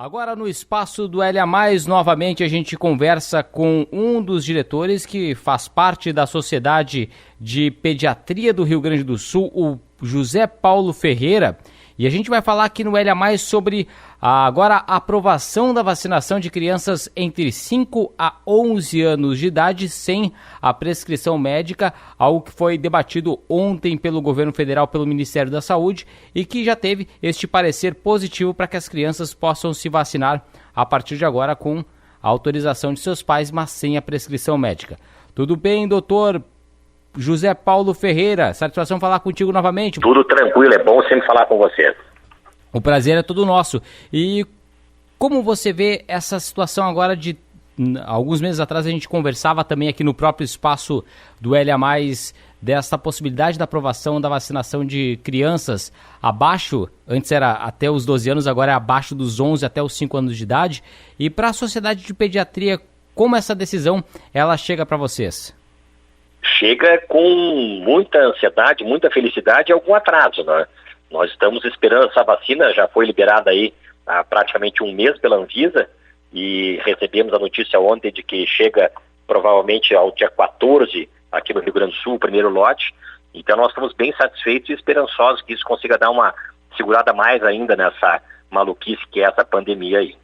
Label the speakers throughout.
Speaker 1: Agora no espaço do L+, novamente a gente conversa com um dos diretores que faz parte da Sociedade de Pediatria do Rio Grande do Sul, o José Paulo Ferreira. E a gente vai falar aqui no L+, sobre agora a aprovação da vacinação de crianças entre 5 a 11 anos de idade sem a prescrição médica, algo que foi debatido ontem pelo governo federal, pelo Ministério da Saúde, e que já teve este parecer positivo para que as crianças possam se vacinar a partir de agora com a autorização de seus pais, mas sem a prescrição médica. Tudo bem, doutor José Paulo Ferreira? Satisfação falar contigo novamente.
Speaker 2: Tudo tranquilo, é bom sempre falar com você.
Speaker 1: O prazer é todo nosso. E como você vê essa situação agora de... Alguns meses atrás a gente conversava também aqui no próprio espaço do L+, dessa possibilidade da aprovação da vacinação de crianças abaixo, antes era até os 12 anos, agora é abaixo dos 11 até os 5 anos de idade. E para a Sociedade de Pediatria, como essa decisão ela chega para vocês?
Speaker 2: Chega com muita ansiedade, muita felicidade e algum atraso, né? Nós estamos esperando essa vacina, já foi liberada aí há praticamente um mês pela Anvisa e recebemos a notícia ontem de que chega provavelmente ao dia 14 aqui no Rio Grande do Sul, o primeiro lote. Então nós estamos bem satisfeitos e esperançosos que isso consiga dar uma segurada mais ainda nessa maluquice que é essa pandemia aí.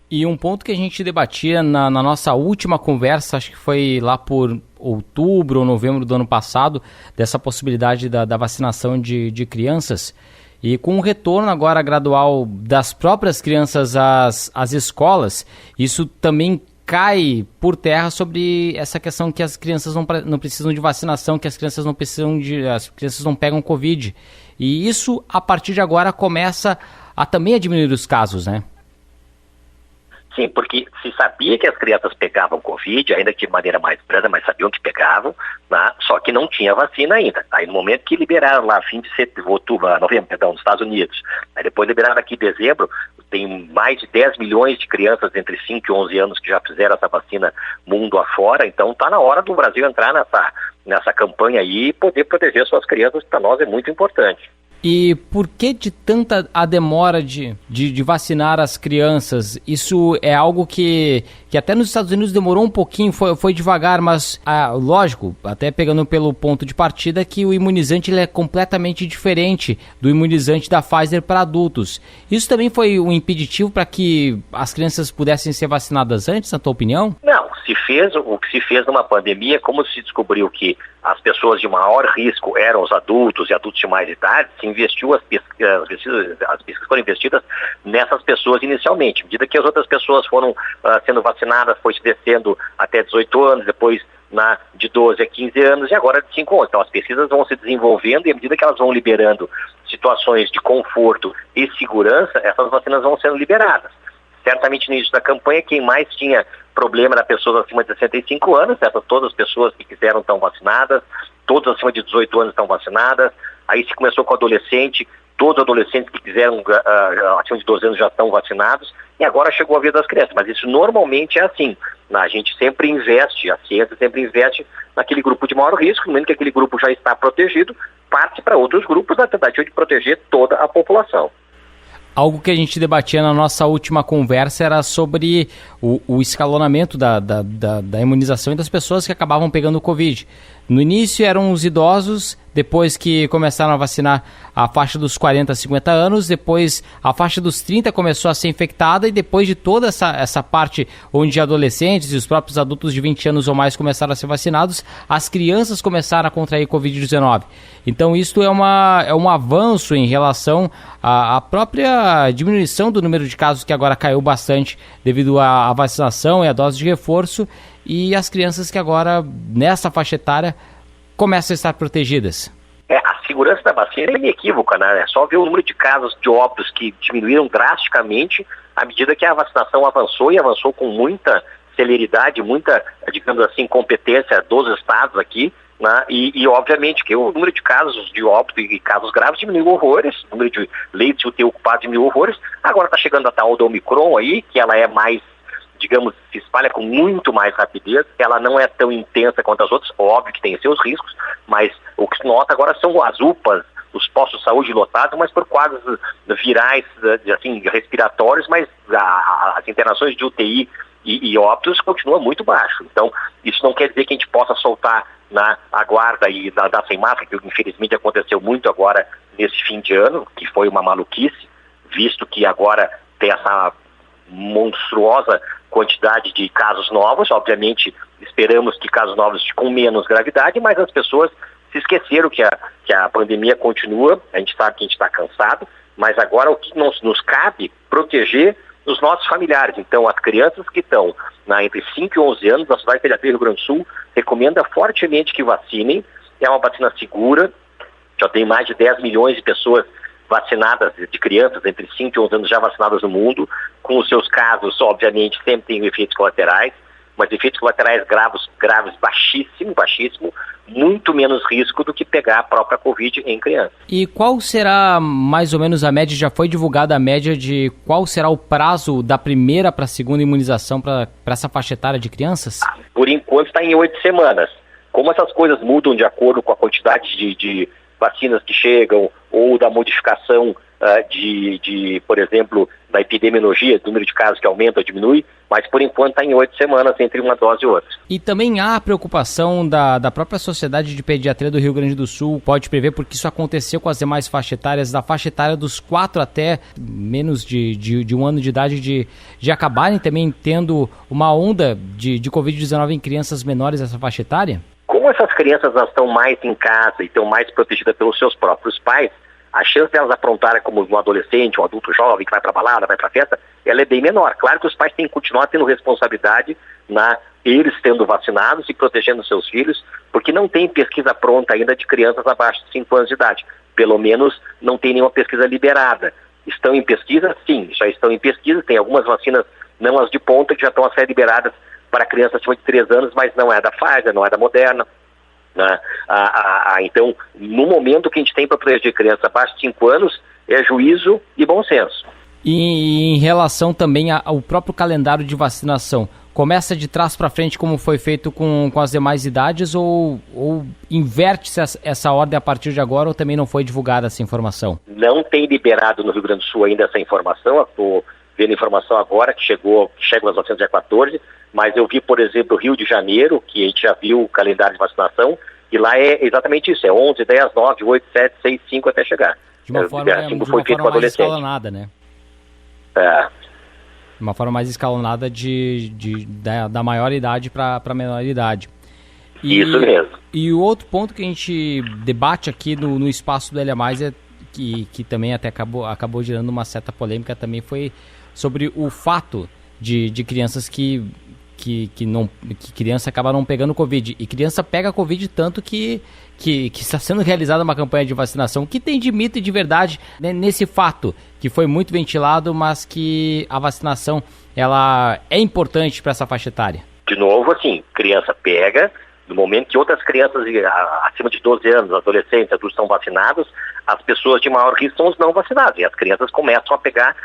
Speaker 1: E um ponto que a gente debatia na nossa última conversa, acho que foi lá por outubro ou novembro do ano passado, dessa possibilidade da vacinação de crianças, e com o retorno agora gradual das próprias crianças às escolas, isso também cai por terra sobre essa questão que as crianças não precisam de vacinação, que as crianças não pegam Covid. E isso, a partir de agora, começa a também diminuir os casos, né?
Speaker 2: Sim, porque se sabia que as crianças pegavam Covid, ainda que de maneira mais branda, mas sabiam que pegavam, né? Só que não tinha vacina ainda. Aí no momento que liberaram lá, fim de novembro, nos Estados Unidos, aí depois liberaram aqui em dezembro, tem mais de 10 milhões de crianças entre 5 e 11 anos que já fizeram essa vacina mundo afora, então está na hora do Brasil entrar nessa campanha aí e poder proteger suas crianças, que para nós é muito importante.
Speaker 1: E por que de tanta a demora de vacinar as crianças? Isso é algo que até nos Estados Unidos demorou um pouquinho, foi devagar, mas lógico, até pegando pelo ponto de partida, que o imunizante ele é completamente diferente do imunizante da Pfizer para adultos. Isso também foi um impeditivo para que as crianças pudessem ser vacinadas antes, na tua opinião?
Speaker 2: Não, o que se fez numa pandemia, como se descobriu que as pessoas de maior risco eram os adultos e adultos de mais idade, se investiu as pesquisas foram investidas nessas pessoas inicialmente. À medida que as outras pessoas foram sendo vacinadas, foi se descendo até 18 anos, depois de 12 a 15 anos e agora de 5 anos. Então as pesquisas vão se desenvolvendo e à medida que elas vão liberando situações de conforto e segurança, essas vacinas vão sendo liberadas. Certamente no início da campanha, quem mais tinha problema era pessoas acima de 65 anos, todas as pessoas que quiseram estão vacinadas, todas acima de 18 anos estão vacinadas, aí se começou com adolescente, todos os adolescentes que quiseram acima de 12 anos já estão vacinados, e agora chegou a vez das crianças, mas isso normalmente é assim, a gente sempre investe, a ciência sempre investe naquele grupo de maior risco, no momento que aquele grupo já está protegido, parte para outros grupos na tentativa de proteger toda a população.
Speaker 1: Algo que a gente debatia na nossa última conversa era sobre o escalonamento da imunização e das pessoas que acabavam pegando o Covid. No início eram os idosos, depois que começaram a vacinar a faixa dos 40 a 50 anos, depois a faixa dos 30 começou a ser infectada e depois de toda essa parte onde adolescentes e os próprios adultos de 20 anos ou mais começaram a ser vacinados, as crianças começaram a contrair Covid-19. Então isso é um avanço em relação à própria diminuição do número de casos que agora caiu bastante devido à vacinação e à dose de reforço, e as crianças que agora, nessa faixa etária, começam a estar protegidas.
Speaker 2: A segurança da vacina é inequívoca, né? É só ver o número de casos de óbitos que diminuíram drasticamente à medida que a vacinação avançou e avançou com muita celeridade, muita, digamos assim, competência dos estados aqui, né? E obviamente que o número de casos de óbito e casos graves diminuiu horrores, o número de leitos de UTI ocupados diminuiu horrores, agora está chegando a tal da Omicron aí, que ela é mais, digamos, se espalha com muito mais rapidez, ela não é tão intensa quanto as outras, óbvio que tem seus riscos, mas o que se nota agora são as UPAs os postos de saúde lotados, mas por quadros virais, assim, respiratórios, mas as internações de UTI e óbitos continua muito baixo. Então, isso não quer dizer que a gente possa soltar na guarda e dar sem máscara, que infelizmente aconteceu muito agora nesse fim de ano, que foi uma maluquice, visto que agora tem essa monstruosa quantidade de casos novos. Obviamente, esperamos que casos novos com menos gravidade, mas as pessoas se esqueceram que a pandemia continua. A gente sabe que a gente está cansado, mas agora o que nos cabe proteger os nossos familiares. Então, as crianças que estão entre 5 e 11 anos, a Sociedade Pediatria do Rio Grande do Sul recomenda fortemente que vacinem. É uma vacina segura, já tem mais de 10 milhões de pessoas vacinadas, de crianças entre 5 e 11 anos já vacinadas no mundo, com os seus casos, obviamente, sempre tem efeitos colaterais, mas efeitos colaterais graves baixíssimo, muito menos risco do que pegar a própria Covid em criança.
Speaker 1: E qual será mais ou menos a média, já foi divulgada a média de qual será o prazo da primeira para a segunda imunização para essa faixa etária de crianças?
Speaker 2: Por enquanto está em 8 semanas. Como essas coisas mudam de acordo com a quantidade de vacinas que chegam ou da modificação por exemplo, da epidemiologia, do número de casos que aumenta ou diminui, mas por enquanto está em 8 semanas entre uma dose e outra.
Speaker 1: E também há a preocupação da própria Sociedade de Pediatria do Rio Grande do Sul, pode prever, porque isso aconteceu com as demais faixas etárias, da faixa etária dos 4 até menos de 1 ano de idade, de acabarem também tendo uma onda de Covid-19 em crianças menores dessa faixa etária?
Speaker 2: Como essas crianças estão mais em casa e estão mais protegidas pelos seus próprios pais, a chance delas aprontarem como um adolescente, um adulto jovem que vai para balada, vai para festa, ela é bem menor. Claro que os pais têm que continuar tendo responsabilidade eles tendo vacinados e protegendo seus filhos, porque não tem pesquisa pronta ainda de crianças abaixo de 5 anos de idade. Pelo menos não tem nenhuma pesquisa liberada. Estão em pesquisa? Sim, já estão em pesquisa. Tem algumas vacinas, não as de ponta, que já estão a ser liberadas para crianças acima de 3 anos, mas não é da Pfizer, não é da Moderna. Então, no momento que a gente tem para proteger crianças abaixo de 5 anos, é juízo e bom senso.
Speaker 1: E em relação também ao próprio calendário de vacinação, começa de trás para frente como foi feito com as demais idades ou inverte-se essa ordem a partir de agora ou também não foi divulgada essa informação?
Speaker 2: Não tem liberado no Rio Grande do Sul ainda essa informação. Estou vendo informação agora que chegam as vacinas dia 14, mas eu vi, por exemplo, Rio de Janeiro, que a gente já viu o calendário de vacinação, e lá é exatamente isso, é 11, 10, 9, 8, 7, 6, 5 até chegar.
Speaker 1: De uma forma mais escalonada, né? De uma forma mais escalonada da maior idade para a menor idade.
Speaker 2: Isso mesmo.
Speaker 1: E o outro ponto que a gente debate aqui no espaço do L+, é que também até acabou gerando uma certa polêmica, também foi sobre o fato de crianças que criança acaba não pegando Covid. E criança pega Covid tanto que está sendo realizada uma campanha de vacinação. O que tem de mito e de verdade nesse fato, que foi muito ventilado, mas que a vacinação ela é importante para essa faixa etária? De
Speaker 2: novo, assim, criança pega, no momento que outras crianças acima de 12 anos, adolescentes, adultos estão vacinados, as pessoas de maior risco são os não vacinados. E as crianças começam a pegar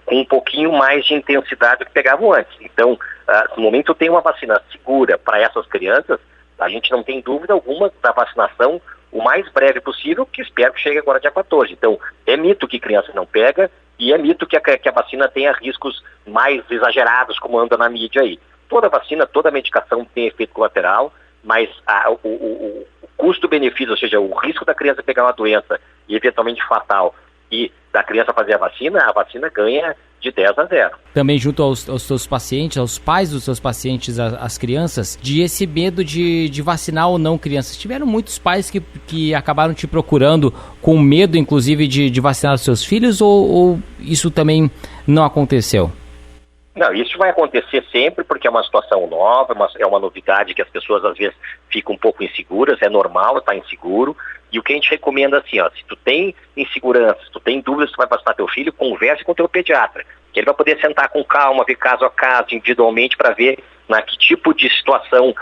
Speaker 2: com um pouquinho mais de intensidade do que pegavam antes. Então, no momento tem uma vacina segura para essas crianças, a gente não tem dúvida alguma da vacinação o mais breve possível, que espero que chegue agora dia 14. Então, é mito que criança não pega e é mito que a vacina tenha riscos mais exagerados, como anda na mídia aí. Toda vacina, toda medicação tem efeito colateral, mas o custo-benefício, ou seja, o risco da criança pegar uma doença e eventualmente fatal e da criança fazer a vacina ganha de 10 a 0.
Speaker 1: Também junto aos seus pacientes, aos pais dos seus pacientes, as crianças, de esse medo de vacinar ou não crianças. Tiveram muitos pais que acabaram te procurando com medo, inclusive, de vacinar os seus filhos ou isso também não aconteceu?
Speaker 2: Não, isso vai acontecer sempre porque é uma situação nova, é uma novidade que as pessoas às vezes ficam um pouco inseguras, é normal estar inseguro. E o que a gente recomenda assim, se tu tem insegurança, se tu tem dúvidas se tu vai vacinar teu filho, converse com o teu pediatra, que ele vai poder sentar com calma, ver caso a caso, individualmente, para ver que tipo de situação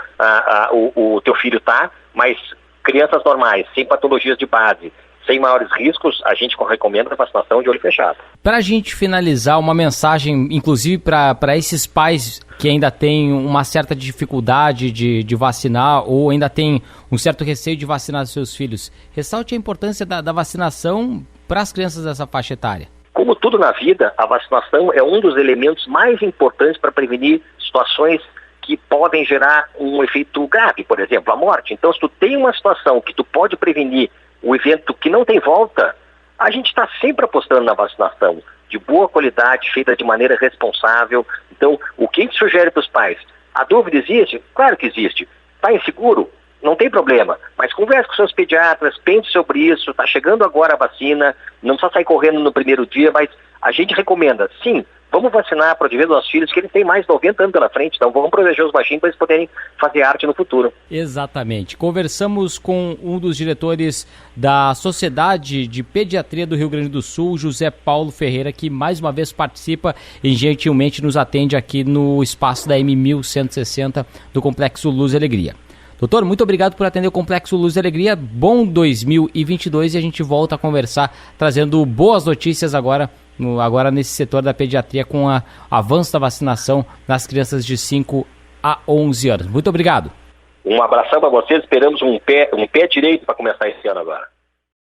Speaker 2: o teu filho está, mas crianças normais, sem patologias de base, sem maiores riscos, a gente recomenda a vacinação de olho fechado.
Speaker 1: Para a gente finalizar, uma mensagem, inclusive para esses pais que ainda têm uma certa dificuldade de vacinar ou ainda têm um certo receio de vacinar seus filhos. Ressalte a importância da vacinação para as crianças dessa faixa etária.
Speaker 2: Como tudo na vida, a vacinação é um dos elementos mais importantes para prevenir situações que podem gerar um efeito grave, por exemplo, a morte. Então, se tu tem uma situação que tu pode prevenir o evento que não tem volta, a gente está sempre apostando na vacinação, de boa qualidade, feita de maneira responsável. Então, o que a gente sugere para os pais? A dúvida existe? Claro que existe. Está inseguro? Não tem problema, mas converse com seus pediatras, pense sobre isso, está chegando agora a vacina, não precisa sair correndo no primeiro dia, mas a gente recomenda, sim, vamos vacinar, proteger os nossos filhos, que eles têm mais de 90 anos pela frente, então vamos proteger os baixinhos para eles poderem fazer arte no futuro.
Speaker 1: Exatamente. Conversamos com um dos diretores da Sociedade de Pediatria do Rio Grande do Sul, José Paulo Ferreira, que mais uma vez participa e gentilmente nos atende aqui no espaço da M1160 do Complexo Luz e Alegria. Doutor, muito obrigado por atender o Complexo Luz e Alegria. Bom 2022 e a gente volta a conversar, trazendo boas notícias agora nesse setor da pediatria com o avanço da vacinação nas crianças de 5 a 11 anos. Muito obrigado.
Speaker 2: Um abração para vocês, esperamos um pé direito para começar esse ano agora.